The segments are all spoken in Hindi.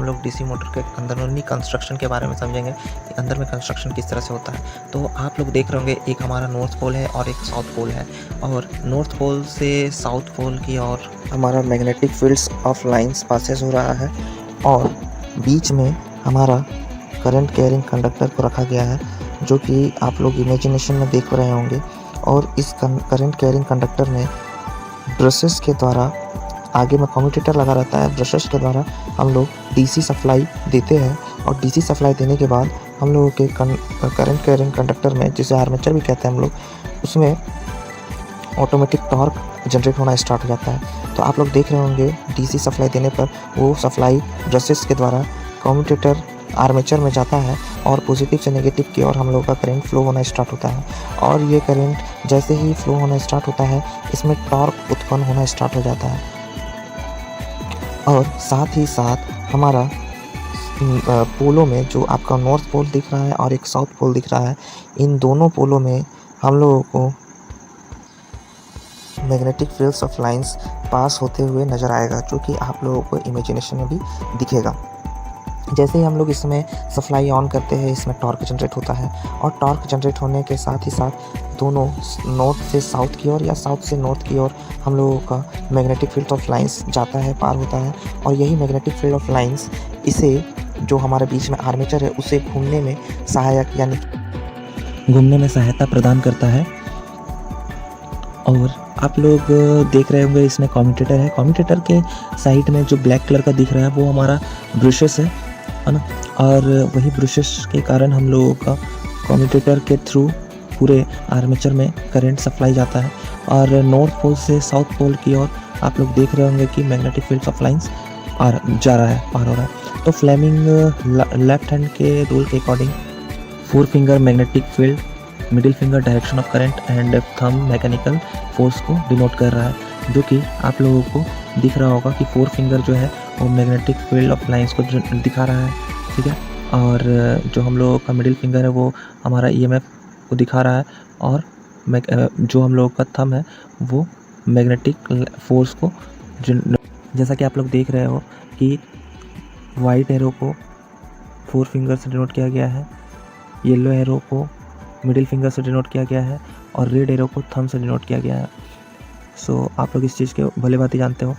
लोग डीसी मोटर के अंदरूनी कंस्ट्रक्शन के बारे में समझेंगे कि अंदर में कंस्ट्रक्शन किस तरह से होता है। तो आप लोग देख रहे होंगे एक हमारा नॉर्थ पोल है और एक साउथ पोल है, और नॉर्थ पोल से साउथ पोल की ओर हमारा magnetic fields of lines passes हो रहा है, और बीच में हमारा करंट कैरिंग कंडक्टर को रखा गया है, जो कि आप लोग इमेजिनेशन में देख रहे होंगे। और इस करंट कैरिंग कंडक्टर में ब्रशेस के द्वारा, आगे में कम्यूटेटर लगा रहता है, ब्रशेस के द्वारा हम लोग डीसी सप्लाई देते हैं, और डीसी सप्लाई देने के बाद हम लोगों के करंट कैरिंग कंडक्टर में, जिसे आर्मेचर भी कहते हैं हम लोग, उसमें ऑटोमेटिक टॉर्क जनरेट होना स्टार्ट हो जाता है। तो आप लोग देख रहे होंगे डीसी सप्लाई देने पर वो सप्लाई ब्रशेस के द्वारा कम्यूटेटर आर्मेचर में जाता है, और पॉजिटिव से नेगेटिव की ओर हम लोगों का करंट फ्लो होना स्टार्ट होता है। और ये करंट जैसे ही फ्लो होना स्टार्ट होता है, इसमें टॉर्क उत्पन्न होना स्टार्ट हो जाता है। और साथ ही साथ हमारा पोलों में, जो आपका नॉर्थ पोल दिख रहा है और एक साउथ पोल दिख रहा है, इन दोनों पोलों में हम लोगों को magnetic fields of lines pass होते हुए नज़र आएगा, जो कि आप लोगों को इमेजिनेशन में भी दिखेगा। जैसे ही हम लोग इसमें सप्लाई ऑन करते हैं, इसमें टॉर्क जनरेट होता है, और टॉर्क जनरेट होने के साथ ही साथ दोनों नॉर्थ से साउथ की ओर या साउथ से नॉर्थ की ओर हम लोगों का मैग्नेटिक फील्ड ऑफ लाइंस जाता है, पार होता है। और यही मैग्नेटिक फील्ड ऑफ लाइंस इसे, जो हमारे बीच में आर्मेचर है, उसे घूमने में सहायक यानी घूमने में सहायता प्रदान करता है। और आप लोग देख रहे होंगे इसमें कम्यूटेटर है। कम्यूटेटर के साइड में जो ब्लैक कलर का दिख रहा है वो हमारा ब्रशेस है ना, और वही ब्रशेस के कारण हम लोगों का कम्यूटेटर के थ्रू पूरे आर्मेचर में करंट सप्लाई जाता है। और नॉर्थ पोल से साउथ पोल की ओर आप लोग देख रहे होंगे कि मैग्नेटिक फील्ड ऑफ लाइंस जा रहा है, पार हो रहा है। तो फ्लेमिंग लेफ्ट हैंड के रूल के according 4 finger magnetic field, middle finger direction of current and thumb mechanical force को डिनोट कर रहा है, जो कि आप लोगों को दिख रहा होगा कि 4 फिंगर जो है वो मैग्नेटिक फील्ड ऑफ लाइंस को दिखा रहा है, ठीक है। और जो हम लोगों का मिडिल फिंगर है वो हमारा ईएमएफ को दिखा रहा है, और जो हम लोगों का थंब है वो मैग्नेटिक फोर्स को, जैसा कि आप लोग देख रहे हो कि वाइट एरो को 4 फिंगर से डिनोट किया गया है, येलो एरो को मिडिल फिंगर से डिनोट किया गया है, और रेड एरो को थंब से डिनोट किया गया है। सो आप लोग इस चीज़ के भले भांति जानते हो।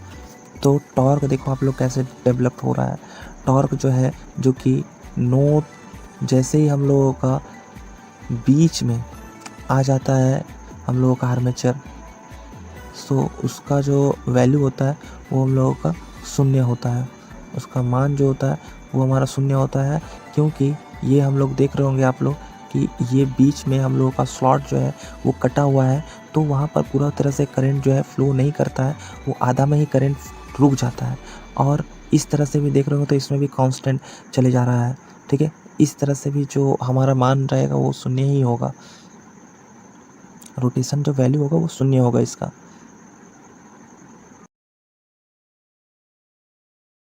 तो टॉर्क देखो आप लोग कैसे डेवलप हो रहा है। टॉर्क जो है, जो कि नोट जैसे ही हम लोगों का बीच में आ जाता है हम लोगों का आर्मेचर, सो उसका जो वैल्यू होता है वो हम लोगों का शून्य होता है। उसका मान जो होता है वो हमारा शून्य होता है, क्योंकि ये हम लोग देख रहे होंगे आप लोग कि ये बीच में हम लोगों का स्लॉट जो है वो कटा हुआ है, तो वहाँ पर पूरा तरह से करंट जो है फ्लो नहीं करता है, वो आधा में ही करंट रुक जाता है। और इस तरह से भी देख रहे हो तो इसमें भी कांस्टेंट चले जा रहा है, ठीक है। इस तरह से भी जो हमारा मान रहेगा वो शून्य ही होगा, रोटेशन जो वैल्यू होगा वो शून्य होगा इसका।